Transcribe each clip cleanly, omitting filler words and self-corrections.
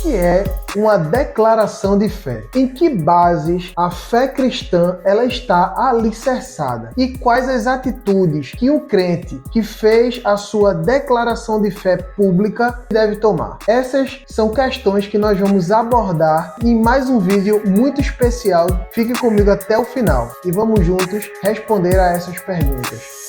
que é uma declaração de fé? Em que bases a fé cristã ela está alicerçada? E quais as atitudes que um crente que fez a sua declaração de fé pública deve tomar? Essas são questões que nós vamos abordar em mais um vídeo muito especial. Fique comigo até o final e vamos juntos responder a essas perguntas.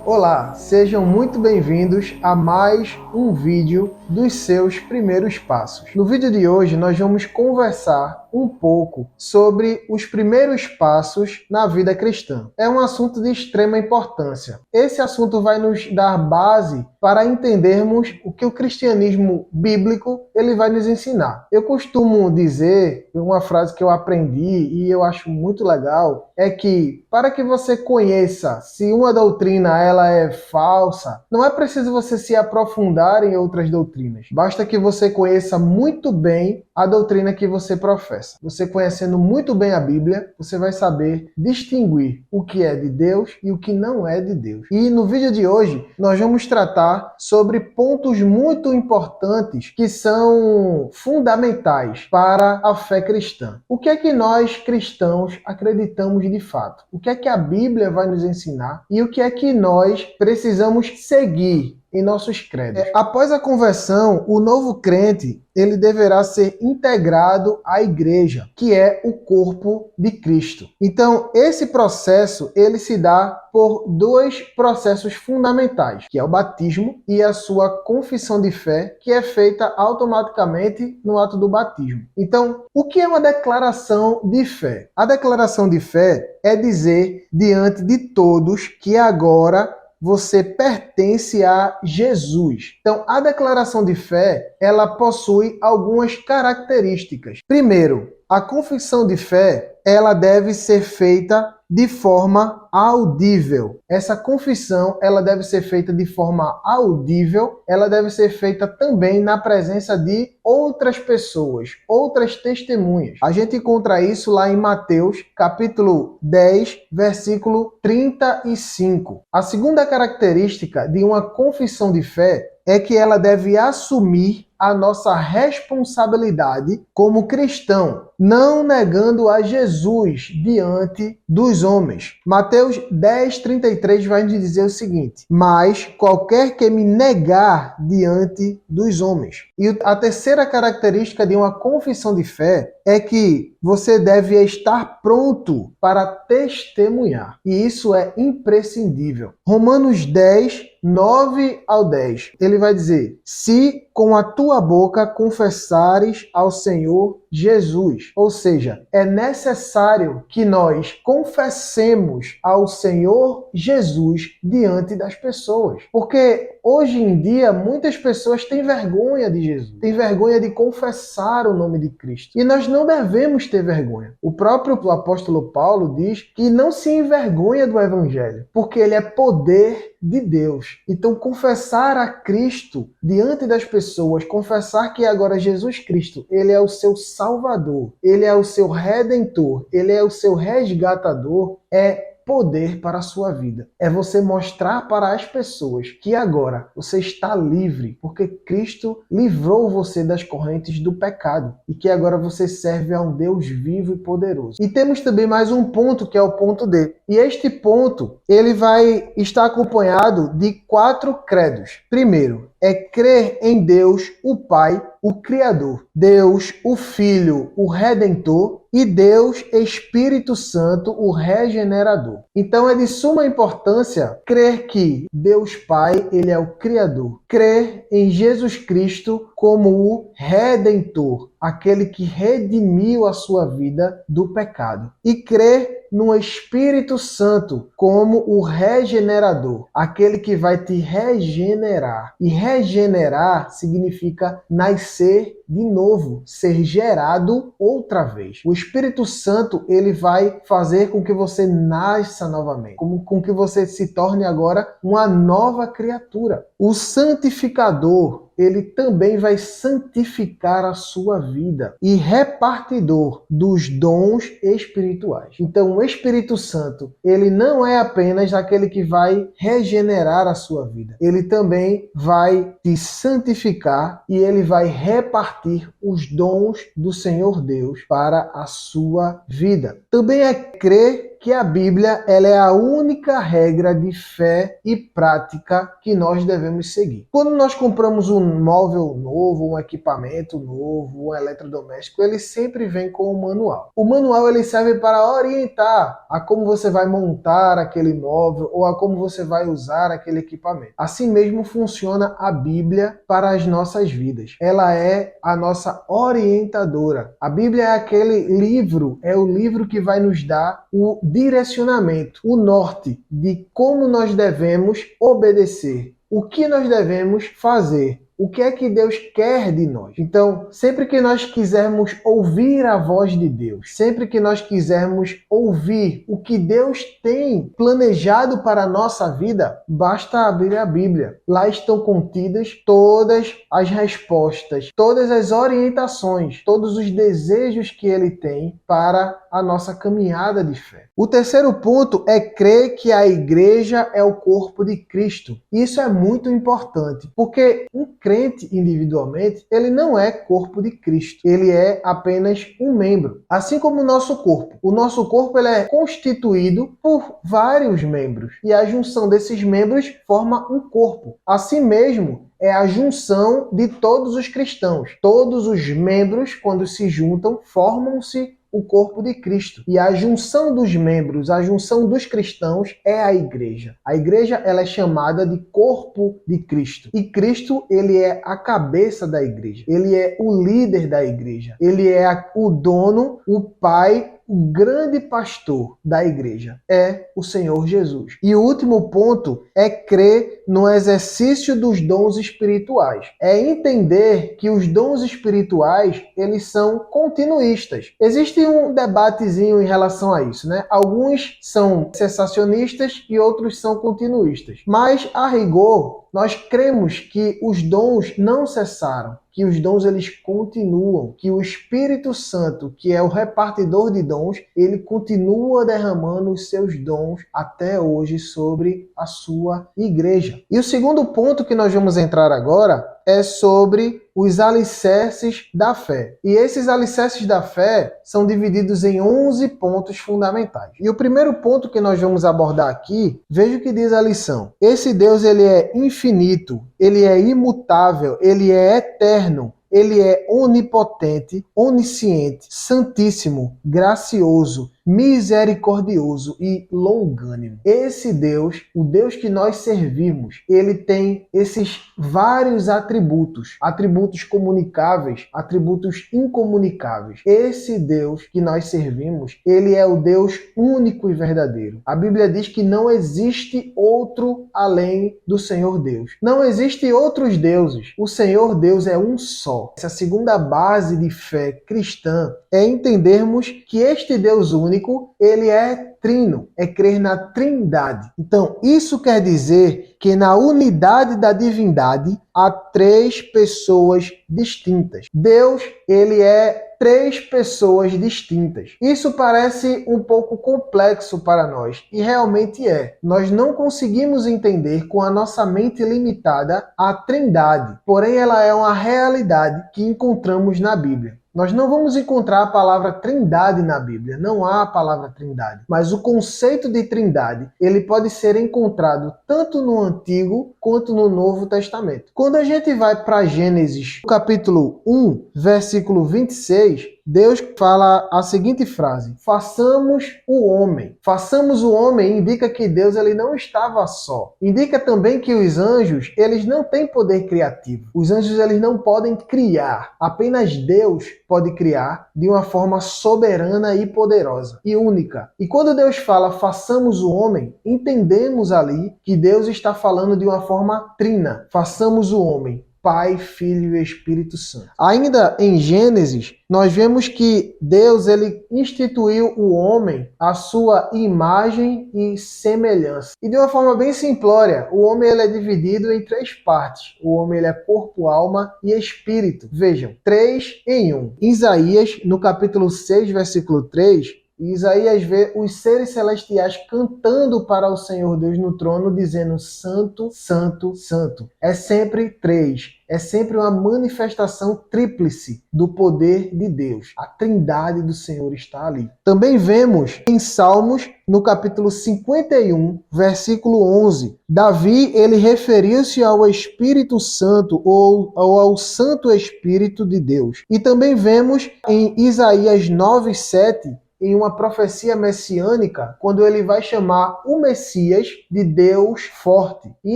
Olá, sejam muito bem-vindos a mais um vídeo dos seus primeiros passos. No vídeo de hoje nós vamos conversar um pouco sobre os primeiros passos na vida cristã. É um assunto de extrema importância. Esse assunto vai nos dar base para entendermos o que o cristianismo bíblico ele vai nos ensinar. Eu costumo dizer, uma frase que eu aprendi e eu acho muito legal, é que para que você conheça se uma doutrina ela é falsa, não é preciso você se aprofundar em outras doutrinas. Basta que você conheça muito bem a doutrina que você professa. Você conhecendo muito bem a Bíblia, você vai saber distinguir o que é de Deus e o que não é de Deus. E no vídeo de hoje, nós vamos tratar sobre pontos muito importantes que são fundamentais para a fé cristã. O que é que nós cristãos acreditamos de fato? O que é que a Bíblia vai nos ensinar? E o que é que nós precisamos seguir em nossos credos? Após a conversão, o novo crente ele deverá ser integrado à igreja, que é o corpo de Cristo. Então, esse processo ele se dá por dois processos fundamentais, que é o batismo e a sua confissão de fé, que é feita automaticamente no ato do batismo. Então, o que é uma declaração de fé? A declaração de fé é dizer diante de todos que agora você pertence a Jesus. Então, a declaração de fé, ela possui algumas características. Primeiro, a confissão de fé, ela deve ser feita de forma audível. Essa confissão, ela deve ser feita de forma audível, ela deve ser feita também na presença de outras pessoas, outras testemunhas. A gente encontra isso lá em Mateus, capítulo 10, versículo 35. A segunda característica de uma confissão de fé é que ela deve assumir a nossa responsabilidade como cristão, não negando a Jesus diante dos homens. Mateus 10:33 vai nos dizer o seguinte: mas qualquer que me negar diante dos homens. E a terceira característica de uma confissão de fé é que você deve estar pronto para testemunhar. E isso é imprescindível. Romanos 10, 9 ao 10. Ele vai dizer: se com a tua boca confessares ao Senhor Jesus. Ou seja, é necessário que nós confessemos ao Senhor Jesus diante das pessoas. Porque hoje em dia muitas pessoas têm vergonha de Jesus, têm vergonha de confessar o nome de Cristo. E nós não devemos ter vergonha. O próprio apóstolo Paulo diz que não se envergonha do Evangelho, porque ele é poder de Deus. Então, confessar a Cristo diante das pessoas, confessar que agora Jesus Cristo, ele é o seu Salvador, ele é o seu Redentor, ele é o seu resgatador, é poder para a sua vida. É você mostrar para as pessoas que agora você está livre, porque Cristo livrou você das correntes do pecado e que agora você serve a um Deus vivo e poderoso. E temos também mais um ponto, que é o ponto D. E este ponto, ele vai estar acompanhado de 4 credos. Primeiro, é crer em Deus, o Pai, o Criador, Deus, o Filho, o Redentor, e Deus, Espírito Santo, o Regenerador. Então é de suma importância crer que Deus Pai, ele é o Criador. Crer em Jesus Cristo como o Redentor, aquele que redimiu a sua vida do pecado. E crer no Espírito Santo como o Regenerador, aquele que vai te regenerar. E regenerar significa nascer de novo, ser gerado outra vez. O Espírito Santo, ele vai fazer com que você nasça novamente, com que você se torne agora uma nova criatura. O santificador, ele também vai santificar a sua vida e repartidor dos dons espirituais. Então, o Espírito Santo, ele não é apenas aquele que vai regenerar a sua vida. Ele também vai te santificar e ele vai repartir os dons do Senhor Deus para a sua vida. Também é crer que a Bíblia ela é a única regra de fé e prática que nós devemos seguir. Quando nós compramos um móvel novo, um equipamento novo, um eletrodoméstico, ele sempre vem com um manual. O manual ele serve para orientar a como você vai montar aquele móvel ou a como você vai usar aquele equipamento. Assim mesmo funciona a Bíblia para as nossas vidas. Ela é a nossa orientadora. A Bíblia é aquele livro, é o livro que vai nos dar o direcionamento, o norte de como nós devemos obedecer, o que nós devemos fazer. O que é que Deus quer de nós? Então, sempre que nós quisermos ouvir a voz de Deus, sempre que nós quisermos ouvir o que Deus tem planejado para a nossa vida, basta abrir a Bíblia. Lá estão contidas todas as respostas, todas as orientações, todos os desejos que Ele tem para a nossa caminhada de fé. O terceiro ponto é crer que a igreja é o corpo de Cristo. Isso é muito importante, porque um crente individualmente, ele não é corpo de Cristo. Ele é apenas um membro. Assim como o nosso corpo. O nosso corpo ele é constituído por vários membros. E a junção desses membros forma um corpo. Assim mesmo, é a junção de todos os cristãos. Todos os membros, quando se juntam, formam-se o corpo de Cristo. E a junção dos membros, a junção dos cristãos é a igreja. A igreja ela é chamada de corpo de Cristo. E Cristo, ele é a cabeça da igreja. Ele é o líder da igreja. Ele é o dono, o pai, o grande pastor da igreja é o Senhor Jesus. E o último ponto é crer no exercício dos dons espirituais. É entender que os dons espirituais, eles são continuistas. Existe um debatezinho em relação a isso, né? Alguns são cessacionistas e outros são continuistas. Mas, a rigor, nós cremos que os dons não cessaram, que os dons eles continuam, que o Espírito Santo, que é o repartidor de dons, ele continua derramando os seus dons até hoje sobre a sua igreja. E o segundo ponto que nós vamos entrar agora é sobre os alicerces da fé. E esses alicerces da fé são divididos em 11 pontos fundamentais. E o primeiro ponto que nós vamos abordar aqui, veja o que diz a lição. Esse Deus ele é infinito, ele é imutável, ele é eterno. Ele é onipotente, onisciente, santíssimo, gracioso, misericordioso e longânimo. Esse Deus, o Deus que nós servimos, ele tem esses vários atributos, atributos comunicáveis, atributos incomunicáveis. Esse Deus que nós servimos, ele é o Deus único e verdadeiro. A Bíblia diz que não existe outro além do Senhor Deus. Não existem outros deuses. O Senhor Deus é um só. Essa segunda base de fé cristã é entendermos que este Deus único, ele é trino, é crer na trindade. Então, isso quer dizer que na unidade da divindade há 3 pessoas distintas. Deus, ele é 3 pessoas distintas. Isso parece um pouco complexo para nós, e realmente é. Nós não conseguimos entender com a nossa mente limitada a trindade, porém ela é uma realidade que encontramos na Bíblia. Nós não vamos encontrar a palavra trindade na Bíblia, não há a palavra trindade. Mas o conceito de trindade, ele pode ser encontrado tanto no Antigo quanto no Novo Testamento. Quando a gente vai para Gênesis, capítulo 1, versículo 26, Deus fala a seguinte frase: façamos o homem. Façamos o homem indica que Deus ele não estava só. Indica também que os anjos, eles não têm poder criativo. Os anjos eles não podem criar. Apenas Deus pode criar de uma forma soberana e poderosa e única. E quando Deus fala façamos o homem, entendemos ali que Deus está falando de uma forma trina. Façamos o homem. Pai, Filho e Espírito Santo. Ainda em Gênesis, nós vemos que Deus ele instituiu o homem à sua imagem e semelhança. E de uma forma bem simplória, o homem ele é dividido em três partes. O homem ele é corpo, alma e espírito. Vejam, 3 em 1. Em Isaías, no capítulo 6, versículo 3, Isaías vê os seres celestiais cantando para o Senhor Deus no trono, dizendo Santo, Santo, Santo. É sempre 3. É sempre uma manifestação tríplice do poder de Deus. A trindade do Senhor está ali. Também vemos em Salmos, no capítulo 51, versículo 11. Davi, ele referiu-se ao Espírito Santo ou ao Santo Espírito de Deus. E também vemos em Isaías 9:7, em uma profecia messiânica, quando ele vai chamar o Messias de Deus forte. E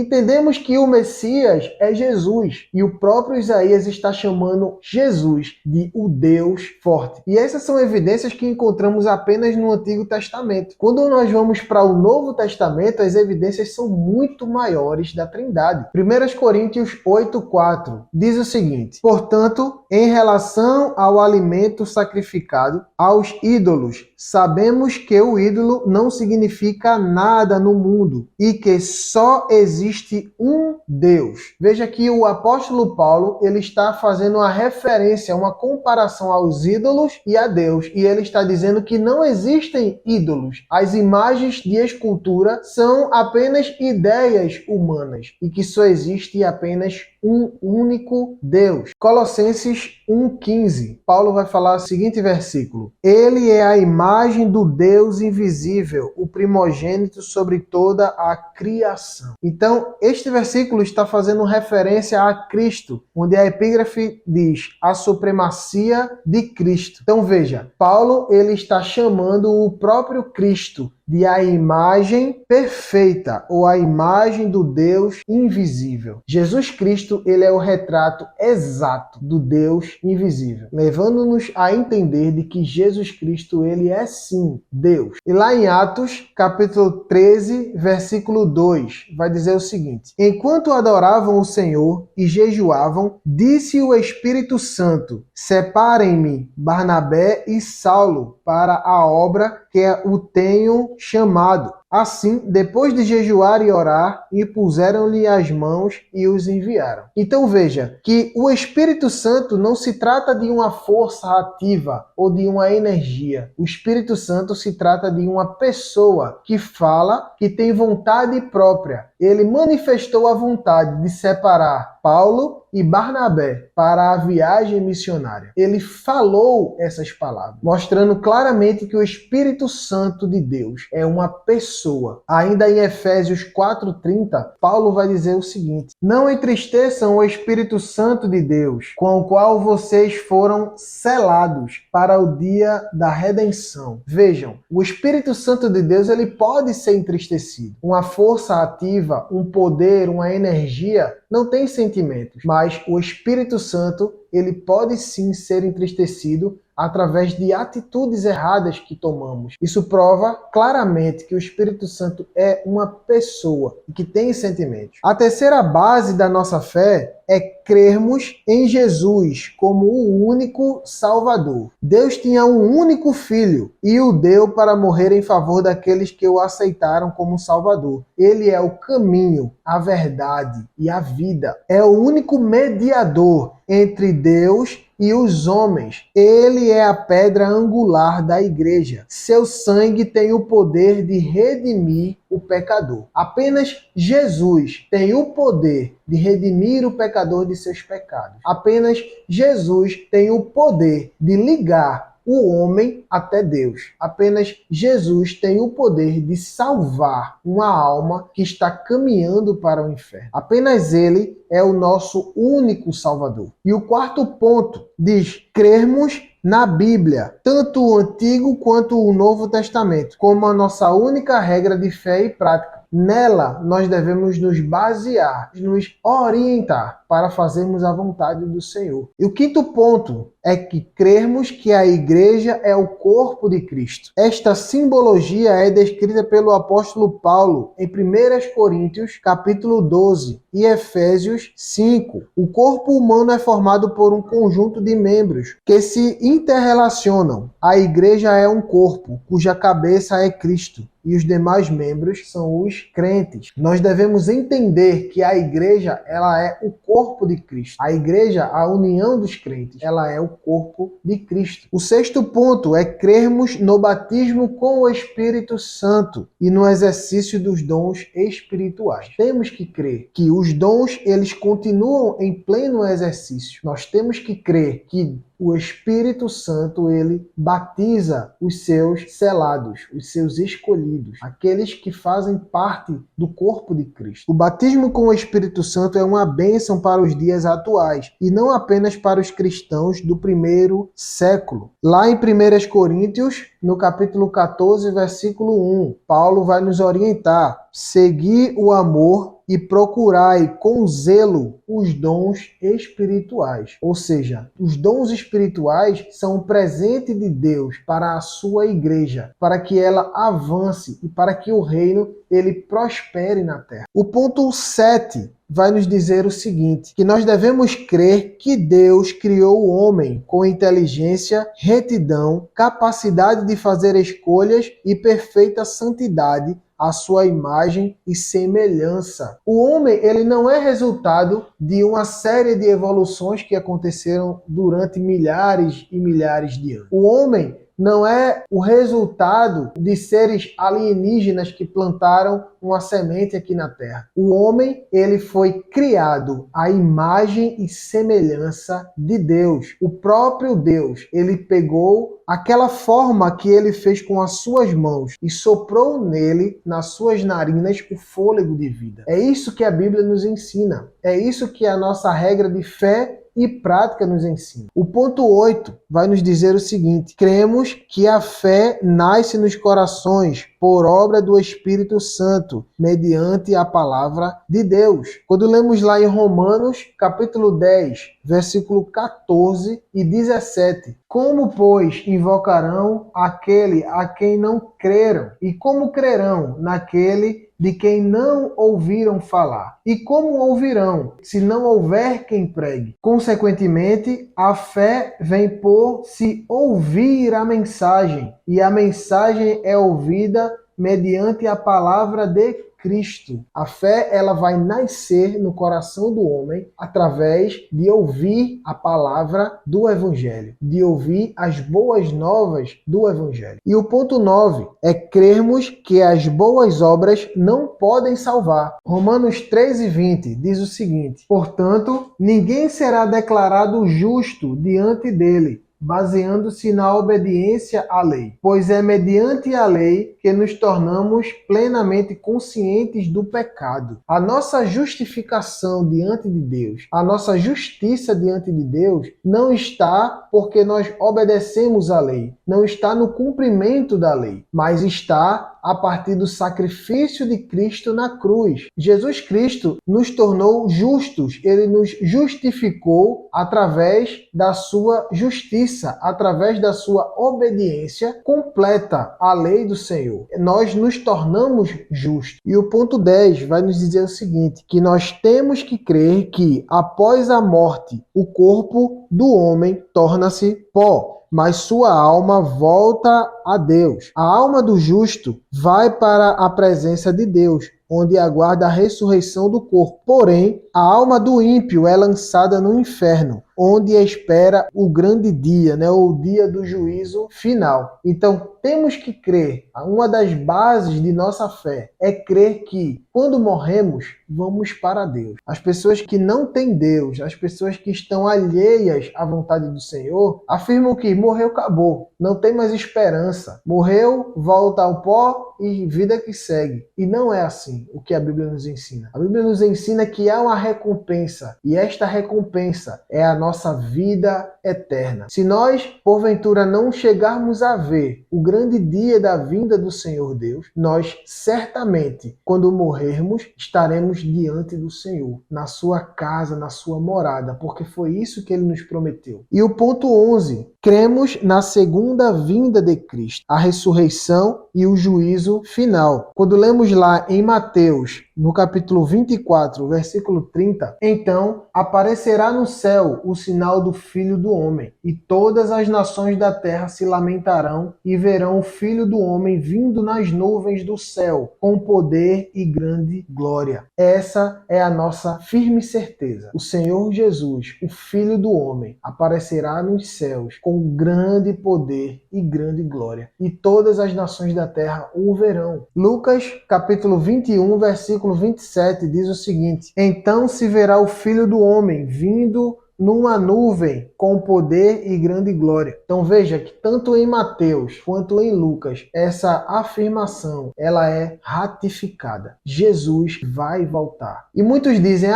entendemos que o Messias é Jesus, e o próprio Isaías está chamando Jesus de o Deus forte. E essas são evidências que encontramos apenas no Antigo Testamento. Quando nós vamos para o Novo Testamento, as evidências são muito maiores da Trindade. 1 Coríntios 8:4 diz o seguinte: portanto, em relação ao alimento sacrificado aos ídolos, sabemos que o ídolo não significa nada no mundo e que só existe um Deus. Veja que o apóstolo Paulo ele está fazendo uma referência, uma comparação aos ídolos e a Deus. E ele está dizendo que não existem ídolos. As imagens de escultura são apenas ideias humanas e que só existe apenas um único Deus. Colossenses 1:15. Paulo vai falar o seguinte versículo: Ele é a imagem do Deus invisível, o primogênito sobre toda a criação. Então, este versículo está fazendo referência a Cristo, onde a epígrafe diz a supremacia de Cristo. Então, veja, Paulo ele está chamando o próprio Cristo de a imagem perfeita ou a imagem do Deus invisível. Jesus Cristo, ele é o retrato exato do Deus invisível, levando-nos a entender de que Jesus Cristo, ele é sim Deus. E lá em Atos, capítulo 13, versículo 2, vai dizer o seguinte: enquanto adoravam o Senhor e jejuavam, disse o Espírito Santo: separem-me Barnabé e Saulo para a obra que o tenho chamado. Assim, depois de jejuar e orar, impuseram-lhe as mãos e os enviaram. Então veja que o Espírito Santo não se trata de uma força ativa ou de uma energia. O Espírito Santo se trata de uma pessoa que fala, que tem vontade própria. Ele manifestou a vontade de separar Paulo e Barnabé para a viagem missionária. Ele falou essas palavras, mostrando claramente que o Espírito Santo de Deus é uma pessoa. Ainda em Efésios 4:30, Paulo vai dizer o seguinte: não entristeçam o Espírito Santo de Deus, com o qual vocês foram selados para o dia da redenção. Vejam, o Espírito Santo de Deus ele pode ser entristecido. Uma força ativa, um poder, uma energia não tem sentimentos, mas o Espírito Santo ele pode sim ser entristecido através de atitudes erradas que tomamos. Isso prova claramente que o Espírito Santo é uma pessoa e que tem sentimentos. A terceira base da nossa fé é crermos em Jesus como o único Salvador. Deus tinha um único Filho e o deu para morrer em favor daqueles que o aceitaram como Salvador. Ele é o caminho, a verdade e a vida. É o único mediador entre Deus e os homens. Ele é a pedra angular da igreja. Seu sangue tem o poder de redimir o pecador. Apenas Jesus tem o poder de redimir o pecador de seus pecados. Apenas Jesus tem o poder de ligar o homem até Deus. Apenas Jesus tem o poder de salvar uma alma que está caminhando para o inferno. Apenas Ele é o nosso único Salvador. E o quarto ponto diz: crermos na Bíblia, tanto o Antigo quanto o Novo Testamento, como a nossa única regra de fé e prática. Nela nós devemos nos basear, nos orientar para fazermos a vontade do Senhor. E o quinto ponto é que crermos que a igreja é o corpo de Cristo. Esta simbologia é descrita pelo apóstolo Paulo em 1 Coríntios, capítulo 12 e Efésios 5. O corpo humano é formado por um conjunto de membros que se interrelacionam. A igreja é um corpo, cuja cabeça é Cristo, e os demais membros são os crentes. Nós devemos entender que a igreja, ela é o corpo de Cristo. A igreja, a união dos crentes, ela é o corpo de Cristo. O sexto ponto é crermos no batismo com o Espírito Santo e no exercício dos dons espirituais. Temos que crer que os dons, eles continuam em pleno exercício. Nós temos que crer que o Espírito Santo, ele batiza os seus selados, os seus escolhidos, aqueles que fazem parte do corpo de Cristo. O batismo com o Espírito Santo é uma bênção para os dias atuais e não apenas para os cristãos do primeiro século. Lá em 1 Coríntios, no capítulo 14, versículo 1, Paulo vai nos orientar: segui o amor e procurai com zelo os dons espirituais. Ou seja, os dons espirituais são um presente de Deus para a sua igreja, para que ela avance e para que o reino ele prospere na terra. O ponto 7 vai nos dizer o seguinte, que nós devemos crer que Deus criou o homem com inteligência, retidão, capacidade de fazer escolhas e perfeita santidade, a sua imagem e semelhança. O homem, ele não é resultado de uma série de evoluções que aconteceram durante milhares e milhares de anos. O homem não é o resultado de seres alienígenas que plantaram uma semente aqui na Terra. O homem, ele foi criado à imagem e semelhança de Deus. O próprio Deus, ele pegou aquela forma que ele fez com as suas mãos e soprou nele, nas suas narinas, o fôlego de vida. É isso que a Bíblia nos ensina. É isso que a nossa regra de fé e prática nos ensina. O ponto 8 vai nos dizer o seguinte: cremos que a fé nasce nos corações por obra do Espírito Santo, mediante a palavra de Deus. Quando lemos lá em Romanos, capítulo 10, versículo 14 e 17, como, pois, invocarão aquele a quem não creram? E como crerão naquele de quem não ouviram falar? E como ouvirão, se não houver quem pregue? Consequentemente, a fé vem por se ouvir a mensagem, e a mensagem é ouvida mediante a palavra de Cristo. A fé, ela vai nascer no coração do homem através de ouvir a palavra do Evangelho, de ouvir as boas novas do Evangelho. E o ponto 9 é crermos que as boas obras não podem salvar. Romanos 13:20 diz o seguinte: portanto, ninguém será declarado justo diante dele, baseando-se na obediência à lei, pois é mediante a lei que nos tornamos plenamente conscientes do pecado. A nossa justificação diante de Deus, a nossa justiça diante de Deus não está porque nós obedecemos à lei, não está no cumprimento da lei, mas está a partir do sacrifício de Cristo na cruz. Jesus Cristo nos tornou justos, ele nos justificou através da sua justiça, através da sua obediência completa à lei do Senhor. Nós nos tornamos justos. E o ponto 10 vai nos dizer o seguinte, que nós temos que crer que após a morte, o corpo do homem torna-se pó, mas sua alma volta a Deus. A alma do justo vai para a presença de Deus, onde aguarda a ressurreição do corpo. Porém, a alma do ímpio é lançada no inferno, onde espera o grande dia, o dia do juízo final. Então, temos que crer. Uma das bases de nossa fé é crer que, quando morremos, vamos para Deus. As pessoas que não têm Deus, as pessoas que estão alheias à vontade do Senhor, afirmam que morreu, acabou. Não tem mais esperança. Morreu, volta ao pó, e vida que segue. E não é assim o que a Bíblia nos ensina. A Bíblia nos ensina que há uma recompensa, e esta recompensa é a nossa vida eterna. Se nós, porventura, não chegarmos a ver o grande dia da vinda do Senhor Deus, nós certamente, quando morrermos, estaremos diante do Senhor, na sua casa, na sua morada, porque foi isso que ele nos prometeu. E o ponto 11, cremos na segunda vinda de Cristo, a ressurreição e o juízo final. Quando lemos lá em Mateus, no capítulo 24, versículo 30, então aparecerá no céu o sinal do Filho do Homem, e todas as nações da terra se lamentarão e verão o Filho do Homem vindo nas nuvens do céu, com poder e grande glória. Essa é a nossa firme certeza. O Senhor Jesus, o Filho do Homem, aparecerá nos céus com grande poder e grande glória, e todas as nações da terra o verão. Lucas, capítulo 21, versículo 27, diz o seguinte: então se verá o Filho do Homem vindo numa nuvem com poder e grande glória. Então veja que tanto em Mateus quanto em Lucas, essa afirmação, ela é ratificada. Jesus vai voltar. E muitos dizem,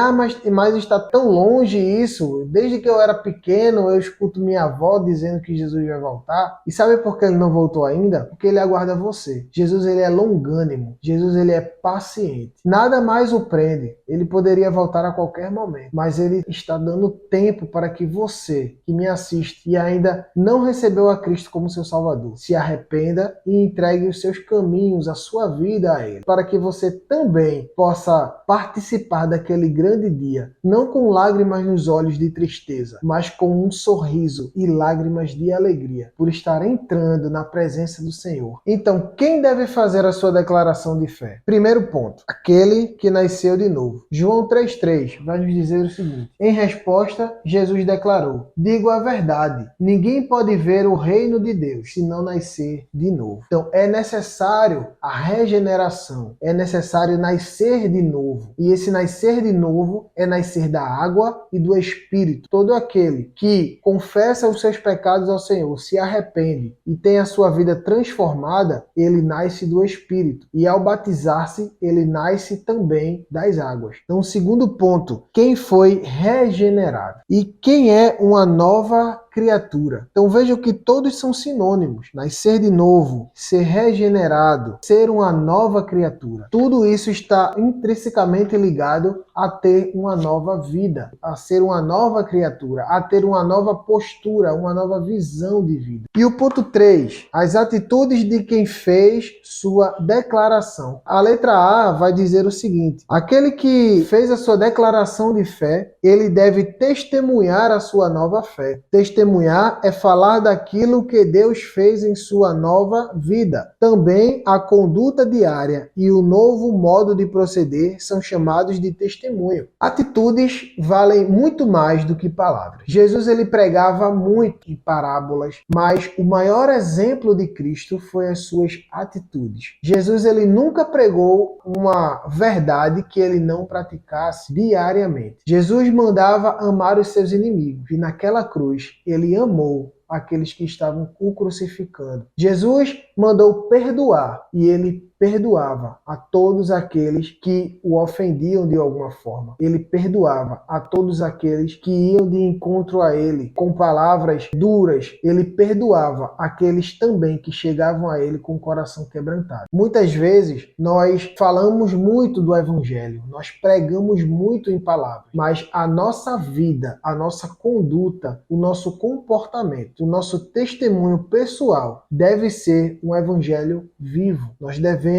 mas está tão longe isso, desde que eu era pequeno eu escuto minha avó dizendo que Jesus vai voltar. E sabe por que ele não voltou ainda? Porque ele aguarda você. Jesus, ele é longânimo. Jesus, ele é paciente. Nada mais o prende. Ele poderia voltar a qualquer momento, mas ele está dando tempo para que você, que me assiste e ainda não recebeu a Cristo como seu Salvador, se arrependa e entregue os seus caminhos, a sua vida a Ele, para que você também possa participar daquele grande dia, não com lágrimas nos olhos de tristeza, mas com um sorriso e lágrimas de alegria, por estar entrando na presença do Senhor. Então, quem deve fazer a sua declaração de fé? Primeiro ponto, aquele que nasceu de novo. João 3,3 vai nos dizer o seguinte: em resposta, Jesus declarou: digo a verdade, ninguém pode ver o reino de Deus se não nascer de novo. Então é necessário a regeneração, é necessário nascer de novo. E esse nascer de novo é nascer da água e do Espírito. Todo aquele que confessa os seus pecados ao Senhor, se arrepende e tem a sua vida transformada, ele nasce do Espírito. E ao batizar-se, ele nasce também das águas. Então, segundo ponto, quem foi regenerado? E quem é uma nova criatura? Então vejam que todos são sinônimos. Nascer de novo, ser regenerado, ser uma nova criatura. Tudo isso está intrinsecamente ligado a ter uma nova vida, a ser uma nova criatura, a ter uma nova postura, uma nova visão de vida. E o ponto 3, as atitudes de quem fez sua declaração. A letra A vai dizer o seguinte: aquele que fez a sua declaração de fé, ele deve testemunhar a sua nova fé. Testemunhar é falar daquilo que Deus fez em sua nova vida. Também a conduta diária e o novo modo de proceder são chamados de testemunho. Atitudes valem muito mais do que palavras. Jesus, ele pregava muito em parábolas, mas o maior exemplo de Cristo foi as suas atitudes. Jesus, ele nunca pregou uma verdade que ele não praticasse diariamente. Jesus mandava amar os seus inimigos, e naquela cruz ele amou aqueles que estavam o crucificando. Jesus mandou perdoar, e ele perdoava a todos aqueles que o ofendiam de alguma forma. Ele perdoava a todos aqueles que iam de encontro a ele com palavras duras. Ele perdoava aqueles também que chegavam a ele com o coração quebrantado. Muitas vezes nós falamos muito do evangelho, nós pregamos muito em palavras, mas a nossa vida, a nossa conduta, o nosso comportamento, o nosso testemunho pessoal deve ser um evangelho vivo. Nós devemos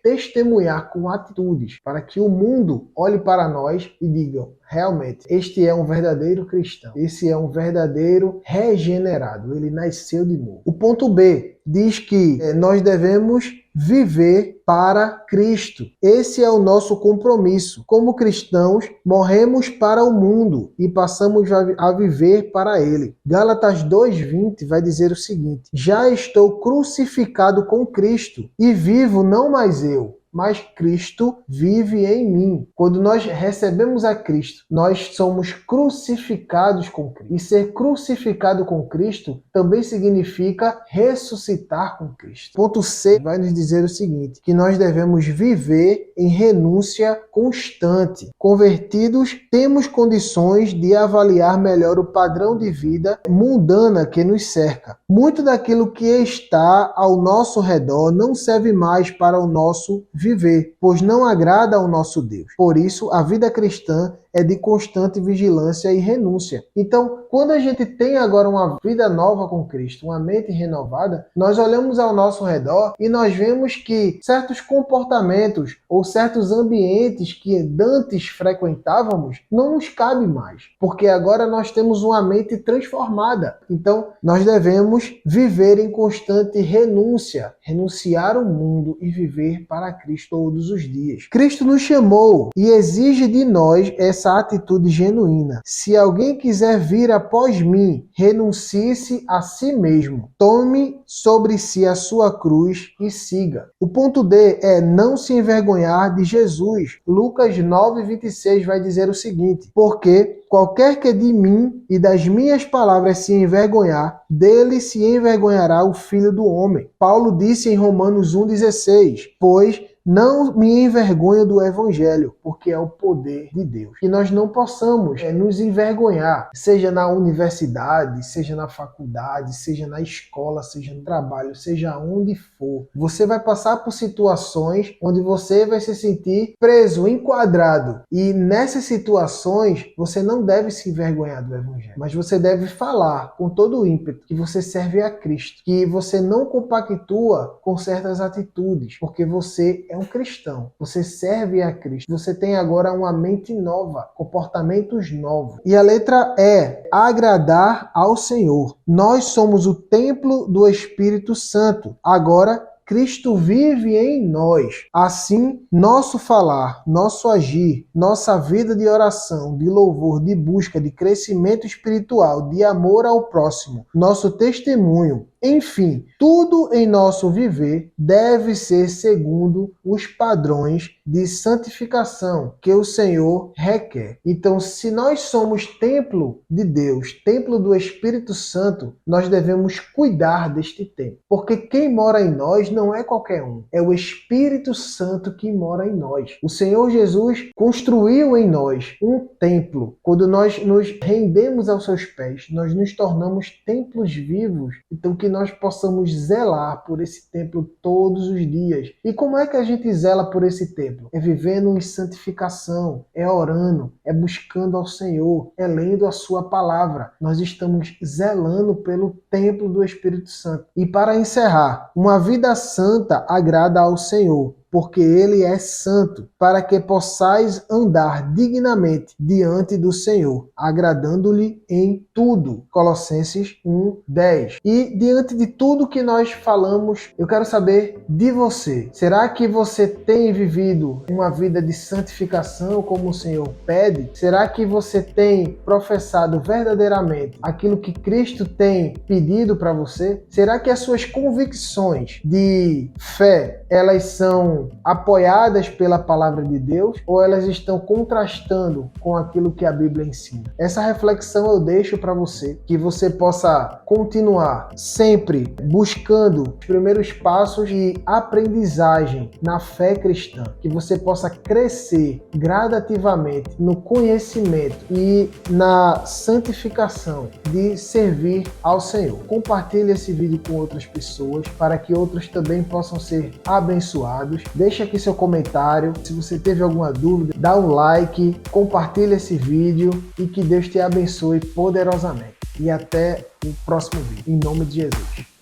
testemunhar com atitudes, para que o mundo olhe para nós e diga: realmente, este é um verdadeiro cristão, esse é um verdadeiro regenerado, ele nasceu de novo. O ponto B diz que nós devemos viver para Cristo. Esse é o nosso compromisso. Como cristãos, morremos para o mundo e passamos a viver para ele. Gálatas 2:20 vai dizer o seguinte: já estou crucificado com Cristo e vivo não mais eu, mas Cristo vive em mim. Quando nós recebemos a Cristo, nós somos crucificados com Cristo. E ser crucificado com Cristo também significa ressuscitar com Cristo. Ponto C vai nos dizer o seguinte, que nós devemos viver em renúncia constante. Convertidos, temos condições de avaliar melhor o padrão de vida mundana que nos cerca. Muito daquilo que está ao nosso redor não serve mais para o nosso viver, pois não agrada ao nosso Deus. Por isso, a vida cristã é de constante vigilância e renúncia. Então, quando a gente tem agora uma vida nova com Cristo, uma mente renovada, nós olhamos ao nosso redor e nós vemos que certos comportamentos ou certos ambientes que antes frequentávamos não nos cabe mais, porque agora nós temos uma mente transformada. Então, nós devemos viver em constante renúncia, renunciar ao mundo e viver para Cristo todos os dias. Cristo nos chamou e exige de nós essa atitude genuína. Se alguém quiser vir após mim, renuncie-se a si mesmo. Tome sobre si a sua cruz e siga. O ponto D é não se envergonhar de Jesus. Lucas 9:26 vai dizer o seguinte: porque qualquer que de mim e das minhas palavras se envergonhar, dele se envergonhará o Filho do Homem. Paulo disse em Romanos 1:16, pois não me envergonho do Evangelho, porque é o poder de Deus. Que nós não possamos nos envergonhar, seja na universidade, seja na faculdade, seja na escola, seja no trabalho, seja onde for. Você vai passar por situações onde você vai se sentir preso, enquadrado. E nessas situações, você não deve se envergonhar do Evangelho, mas você deve falar com todo o ímpeto que você serve a Cristo, que você não compactua com certas atitudes, porque você é um cristão, você serve a Cristo, você tem agora uma mente nova, comportamentos novos. E a letra E, agradar ao Senhor. Nós somos o templo do Espírito Santo. Agora, Cristo vive em nós. Assim, nosso falar, nosso agir, nossa vida de oração, de louvor, de busca, de crescimento espiritual, de amor ao próximo, nosso testemunho, enfim, tudo em nosso viver deve ser segundo os padrões de santificação que o Senhor requer. Então, se nós somos templo de Deus, templo do Espírito Santo, nós devemos cuidar deste templo. Porque quem mora em nós não é qualquer um, é o Espírito Santo que mora em nós. O Senhor Jesus construiu em nós um templo. Quando nós nos rendemos aos seus pés, nós nos tornamos templos vivos. Então, que nós possamos zelar por esse templo todos os dias. E como é que a gente zela por esse templo? É vivendo em santificação, é orando, é buscando ao Senhor, é lendo a sua palavra. Nós estamos zelando pelo templo do Espírito Santo. E para encerrar, uma vida santa agrada ao Senhor, porque Ele é santo, para que possais andar dignamente diante do Senhor, agradando-lhe em tudo. Colossenses 1:10. E diante de tudo que nós falamos, eu quero saber de você. Será que você tem vivido uma vida de santificação como o Senhor pede? Será que você tem professado verdadeiramente aquilo que Cristo tem pedido para você? Será que as suas convicções de fé, elas são apoiadas pela palavra de Deus ou elas estão contrastando com aquilo que a Bíblia ensina? Essa reflexão eu deixo para você, que você possa continuar sempre buscando os primeiros passos de aprendizagem na fé cristã, que você possa crescer gradativamente no conhecimento e na santificação de servir ao Senhor. Compartilhe esse vídeo com outras pessoas para que outros também possam ser abençoados. Deixa aqui seu comentário. Se você teve alguma dúvida, dá um like, compartilha esse vídeo e que Deus te abençoe poderosamente. E até o próximo vídeo. Em nome de Jesus.